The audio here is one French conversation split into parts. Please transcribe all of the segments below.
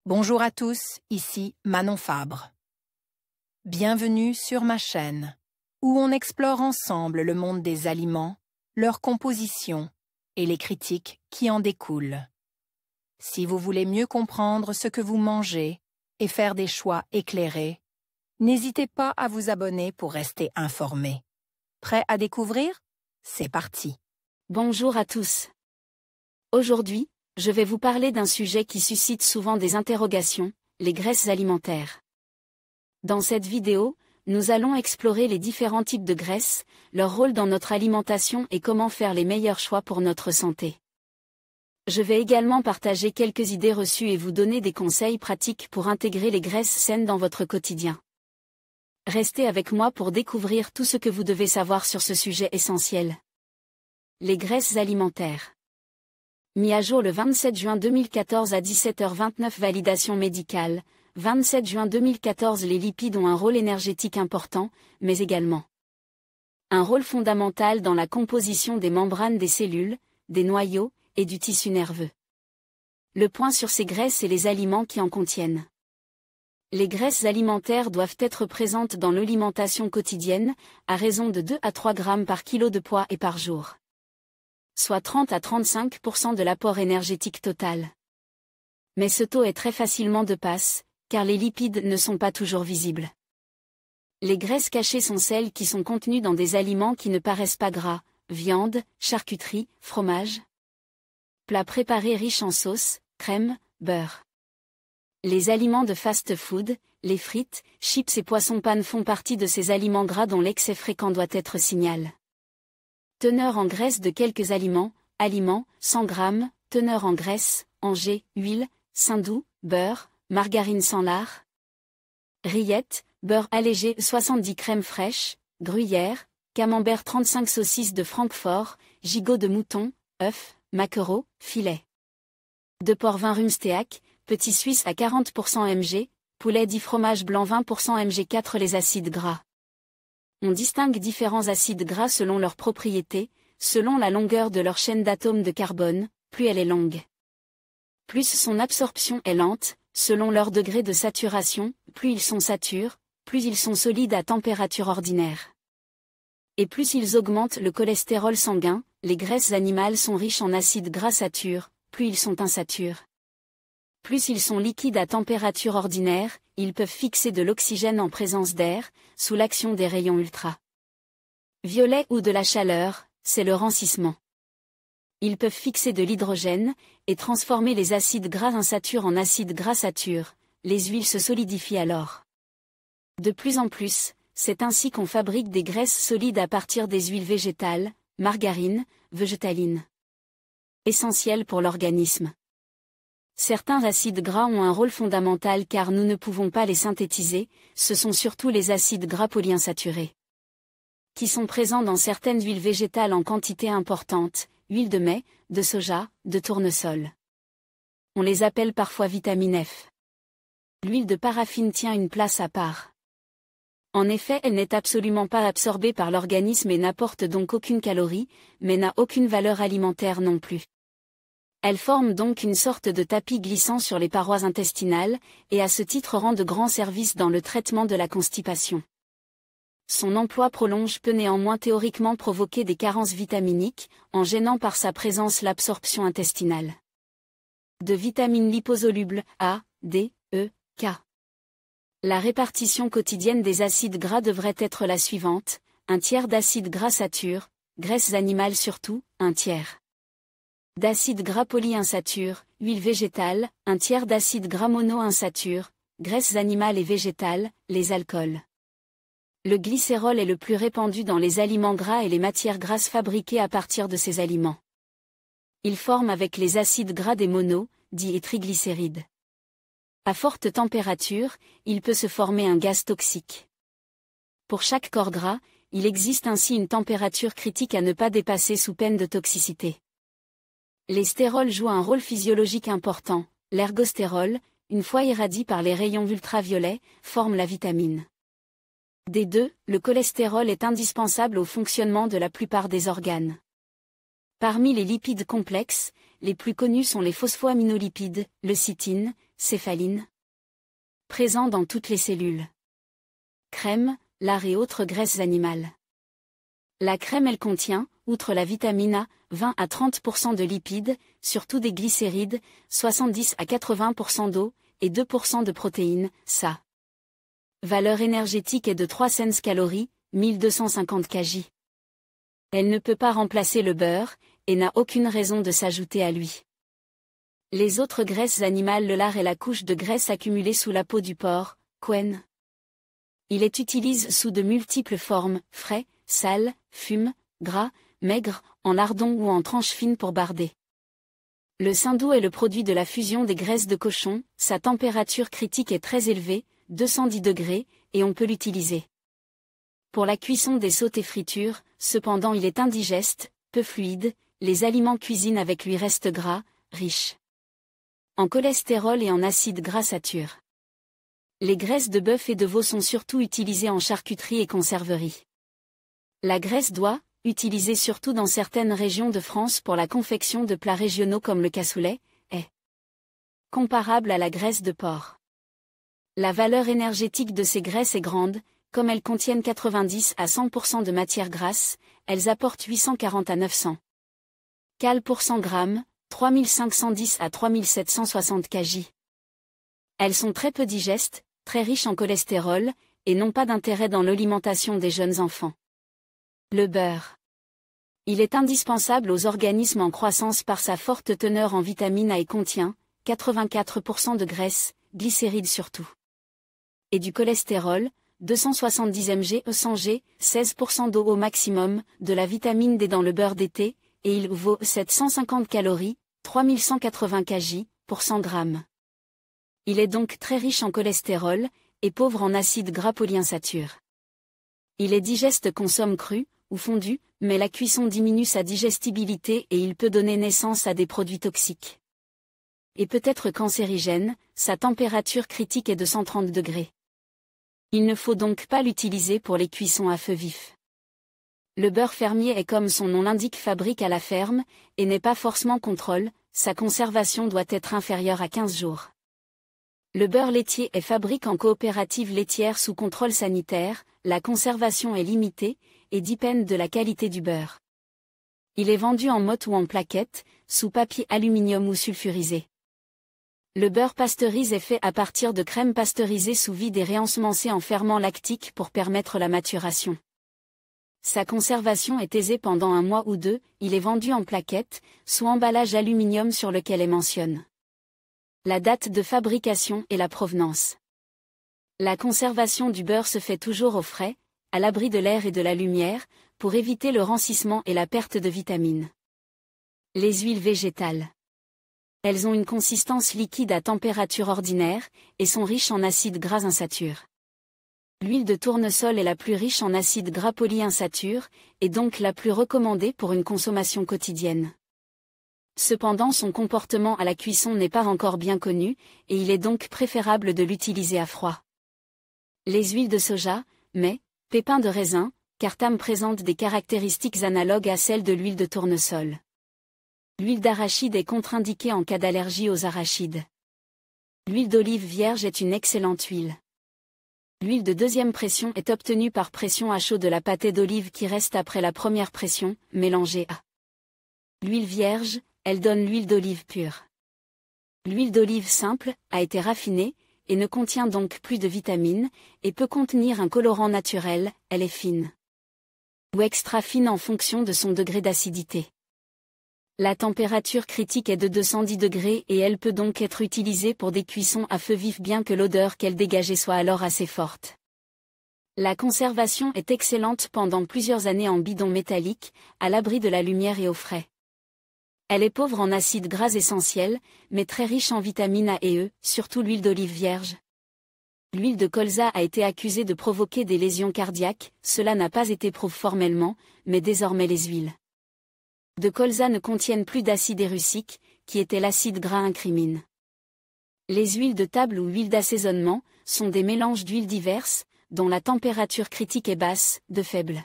Bonjour à tous, ici Manon Fabre. Bienvenue sur ma chaîne, où on explore ensemble le monde des aliments, leur composition et les critiques qui en découlent. Si vous voulez mieux comprendre ce que vous mangez et faire des choix éclairés, n'hésitez pas à vous abonner pour rester informé. Prêt à découvrir? C'est parti! Bonjour à tous. Aujourd'hui, je vais vous parler d'un sujet qui suscite souvent des interrogations, les graisses alimentaires. Dans cette vidéo, nous allons explorer les différents types de graisses, leur rôle dans notre alimentation et comment faire les meilleurs choix pour notre santé. Je vais également partager quelques idées reçues et vous donner des conseils pratiques pour intégrer les graisses saines dans votre quotidien. Restez avec moi pour découvrir tout ce que vous devez savoir sur ce sujet essentiel. Les graisses alimentaires. Mis à jour le 27 juin 2014 à 17h29. Validation médicale. 27 juin 2014. Les lipides ont un rôle énergétique important, mais également un rôle fondamental dans la composition des membranes des cellules, des noyaux et du tissu nerveux. Le point sur ces graisses et les aliments qui en contiennent. Les graisses alimentaires doivent être présentes dans l'alimentation quotidienne, à raison de 2 à 3 grammes par kilo de poids et par jour. Soit 30 à 35% de l'apport énergétique total. Mais ce taux est très facilement de passe, car les lipides ne sont pas toujours visibles. Les graisses cachées sont celles qui sont contenues dans des aliments qui ne paraissent pas gras, viande, charcuterie, fromage. Plats préparés riches en sauce, crème, beurre. Les aliments de fast-food, les frites, chips et poissons panne font partie de ces aliments gras dont l'excès fréquent doit être signalé. Teneur en graisse de quelques aliments, 100 g, teneur en graisse, Angers, huile, saindoux, beurre, margarine sans lard. Rillettes, beurre allégé 70 crème fraîche, gruyère, camembert 35 saucisses de Francfort, gigot de mouton, œufs, maquereaux, filets. De porc 20 rumsteak, petit suisse à 40% mg, poulet dit fromage blanc 20% mg 4. Les acides gras. On distingue différents acides gras selon leurs propriétés, selon la longueur de leur chaîne d'atomes de carbone, plus elle est longue. Plus son absorption est lente, selon leur degré de saturation, plus ils sont satures, plus ils sont solides à température ordinaire. Et plus ils augmentent le cholestérol sanguin, les graisses animales sont riches en acides gras satures, plus ils sont insatures. Plus ils sont liquides à température ordinaire, ils peuvent fixer de l'oxygène en présence d'air, sous l'action des rayons ultra violets ou de la chaleur, c'est le rancissement. Ils peuvent fixer de l'hydrogène, et transformer les acides gras insatures en acides gras satures, les huiles se solidifient alors. De plus en plus, c'est ainsi qu'on fabrique des graisses solides à partir des huiles végétales, margarine, végétaline. Essentielles pour l'organisme. Certains acides gras ont un rôle fondamental car nous ne pouvons pas les synthétiser, ce sont surtout les acides gras polyinsaturés. Qui sont présents dans certaines huiles végétales en quantité importante, huile de mai, de soja, de tournesol. On les appelle parfois vitamine F. L'huile de paraffine tient une place à part. En effet, elle n'est absolument pas absorbée par l'organisme et n'apporte donc aucune calorie, mais n'a aucune valeur alimentaire non plus. Elle forme donc une sorte de tapis glissant sur les parois intestinales, et à ce titre rend de grands services dans le traitement de la constipation. Son emploi prolonge peut néanmoins théoriquement provoquer des carences vitaminiques, en gênant par sa présence l'absorption intestinale de vitamines liposolubles A, D, E, K. La répartition quotidienne des acides gras devrait être la suivante: 1/3 d'acides gras satures, graisses animales surtout, 1/3. D'acides gras polyinsaturés, huile végétale, 1/3 d'acides gras monoinsaturés, graisses animales et végétales, les alcools. Le glycérol est le plus répandu dans les aliments gras et les matières grasses fabriquées à partir de ces aliments. Il forme avec les acides gras des mono, dits triglycérides. À forte température, il peut se former un gaz toxique. Pour chaque corps gras, il existe ainsi une température critique à ne pas dépasser sous peine de toxicité. Les stérols jouent un rôle physiologique important. L'ergostérol, une fois irradié par les rayons ultraviolets, forme la vitamine D2. Le cholestérol est indispensable au fonctionnement de la plupart des organes. Parmi les lipides complexes, les plus connus sont les phosphoaminolipides, leucitine, céphaline. Présent dans toutes les cellules. Crème, lard et autres graisses animales. La crème elle contient, outre la vitamine A, 20 à 30% de lipides, surtout des glycérides, 70 à 80% d'eau, et 2% de protéines, ça. Valeur énergétique est de 3 cents calories, 1250 kJ. Elle ne peut pas remplacer le beurre, et n'a aucune raison de s'ajouter à lui. Les autres graisses animales, le lard est la couche de graisse accumulée sous la peau du porc, quen. Il est utilisé sous de multiples formes, frais, sale, fume, gras, maigre, en lardons ou en tranches fines pour barder. Le saindoux est le produit de la fusion des graisses de cochon, sa température critique est très élevée, 210 degrés, et on peut l'utiliser. Pour la cuisson des sautés fritures, cependant il est indigeste, peu fluide, les aliments cuisinés avec lui restent gras, riches en cholestérol et en acides gras saturés. Les graisses de bœuf et de veau sont surtout utilisées en charcuterie et conserverie. La graisse d'oie, utilisée surtout dans certaines régions de France pour la confection de plats régionaux comme le cassoulet, est comparable à la graisse de porc. La valeur énergétique de ces graisses est grande, comme elles contiennent 90 à 100% de matière grasse, elles apportent 840 à 900 cal pour 100 grammes, 3510 à 3760 kJ. Elles sont très peu digestes, très riches en cholestérol, et n'ont pas d'intérêt dans l'alimentation des jeunes enfants. Le beurre. Il est indispensable aux organismes en croissance par sa forte teneur en vitamine A et contient 84% de graisse, glycérides surtout. Et du cholestérol, 270 mg 100 g, 16% d'eau au maximum, de la vitamine D dans le beurre d'été, et il vaut 750 calories, 3180 kJ, pour 100 grammes. Il est donc très riche en cholestérol, et pauvre en acides gras polyinsaturés. Il est digeste consomme cru, ou fondu, mais la cuisson diminue sa digestibilité et il peut donner naissance à des produits toxiques. Et peut être cancérigène, sa température critique est de 130 degrés. Il ne faut donc pas l'utiliser pour les cuissons à feu vif. Le beurre fermier est comme son nom l'indique fabrique à la ferme, et n'est pas forcément contrôle, sa conservation doit être inférieure à 15 jours. Le beurre laitier est fabriqué en coopérative laitière sous contrôle sanitaire, la conservation est limitée, et dépend de la qualité du beurre. Il est vendu en motte ou en plaquettes, sous papier aluminium ou sulfurisé. Le beurre pasteurisé est fait à partir de crème pasteurisée sous vide et réensemencée en ferment lactique pour permettre la maturation. Sa conservation est aisée pendant 1 mois ou 2, il est vendu en plaquettes, sous emballage aluminium sur lequel est mentionne la date de fabrication et la provenance. La conservation du beurre se fait toujours au frais, à l'abri de l'air et de la lumière, pour éviter le rancissement et la perte de vitamines. Les huiles végétales. Elles ont une consistance liquide à température ordinaire, et sont riches en acides gras insaturés. L'huile de tournesol est la plus riche en acides gras polyinsaturés, et donc la plus recommandée pour une consommation quotidienne. Cependant son comportement à la cuisson n'est pas encore bien connu, et il est donc préférable de l'utiliser à froid. Les huiles de soja, mais, pépins de raisin, cartame présente des caractéristiques analogues à celles de l'huile de tournesol. L'huile d'arachide est contre-indiquée en cas d'allergie aux arachides. L'huile d'olive vierge est une excellente huile. L'huile de deuxième pression est obtenue par pression à chaud de la pâtée d'olive qui reste après la première pression, mélangée à l'huile vierge, elle donne l'huile d'olive pure. L'huile d'olive simple a été raffinée, et ne contient donc plus de vitamines, et peut contenir un colorant naturel, elle est fine. Ou extra fine en fonction de son degré d'acidité. La température critique est de 210 degrés et elle peut donc être utilisée pour des cuissons à feu vif bien que l'odeur qu'elle dégageait soit alors assez forte. La conservation est excellente pendant plusieurs années en bidon métallique, à l'abri de la lumière et au frais. Elle est pauvre en acides gras essentiels, mais très riche en vitamines A et E, surtout l'huile d'olive vierge. L'huile de colza a été accusée de provoquer des lésions cardiaques, cela n'a pas été prouvé formellement, mais désormais les huiles de colza ne contiennent plus d'acide érucique, qui était l'acide gras incrimine. Les huiles de table ou huiles d'assaisonnement sont des mélanges d'huiles diverses, dont la température critique est basse, de faible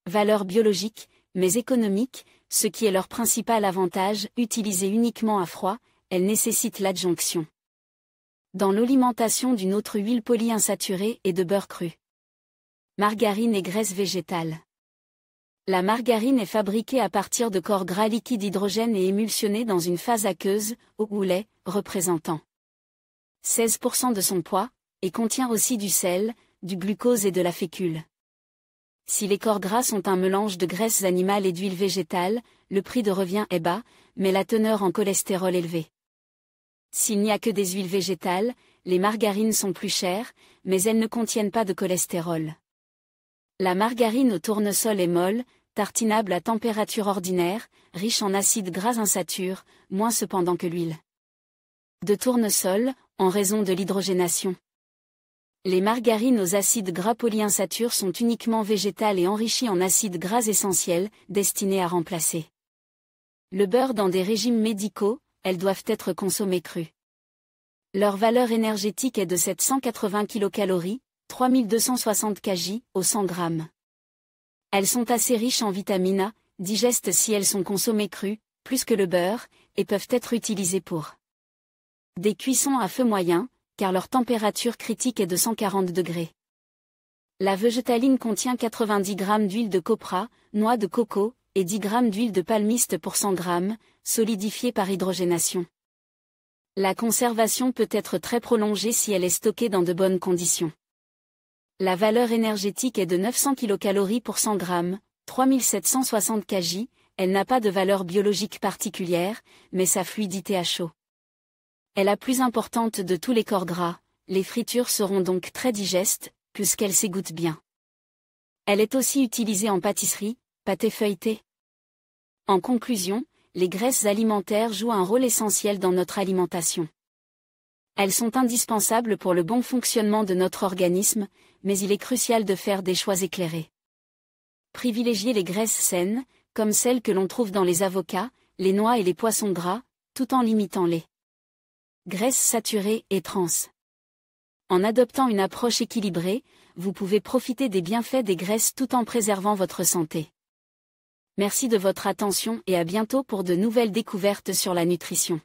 valeur biologique, mais économique, ce qui est leur principal avantage, utilisées uniquement à froid, elles nécessitent l'adjonction Dans l'alimentation d'une autre huile polyinsaturée et de beurre cru. Margarine et graisse végétale. La margarine est fabriquée à partir de corps gras liquides hydrogène et émulsionnés dans une phase aqueuse, eau ou lait, représentant 16% de son poids, et contient aussi du sel, du glucose et de la fécule. Si les corps gras sont un mélange de graisses animales et d'huile végétale, le prix de revient est bas, mais la teneur en cholestérol élevée. S'il n'y a que des huiles végétales, les margarines sont plus chères, mais elles ne contiennent pas de cholestérol. La margarine au tournesol est molle, tartinable à température ordinaire, riche en acides gras insatures, moins cependant que l'huile de tournesol, en raison de l'hydrogénation. Les margarines aux acides gras polyinsaturés sont uniquement végétales et enrichies en acides gras essentiels, destinés à remplacer le beurre dans des régimes médicaux. Elles doivent être consommées crues. Leur valeur énergétique est de 780 kcal, 3260 kJ, au 100 g. Elles sont assez riches en vitamine A, digestes si elles sont consommées crues, plus que le beurre, et peuvent être utilisées pour des cuissons à feu moyen, car leur température critique est de 140 degrés. La végétaline contient 90 g d'huile de copra, noix de coco, et 10 g d'huile de palmiste pour 100 g, solidifiée par hydrogénation. La conservation peut être très prolongée si elle est stockée dans de bonnes conditions. La valeur énergétique est de 900 kcal pour 100 g, 3760 kJ, elle n'a pas de valeur biologique particulière, mais sa fluidité à chaud est la plus importante de tous les corps gras, les fritures seront donc très digestes, puisqu'elles s'égouttent bien. Elle est aussi utilisée en pâtisserie, pâté feuilleté. En conclusion, les graisses alimentaires jouent un rôle essentiel dans notre alimentation. Elles sont indispensables pour le bon fonctionnement de notre organisme, mais il est crucial de faire des choix éclairés. Privilégiez les graisses saines, comme celles que l'on trouve dans les avocats, les noix et les poissons gras, tout en limitant les graisses saturées et trans. En adoptant une approche équilibrée, vous pouvez profiter des bienfaits des graisses tout en préservant votre santé. Merci de votre attention et à bientôt pour de nouvelles découvertes sur la nutrition.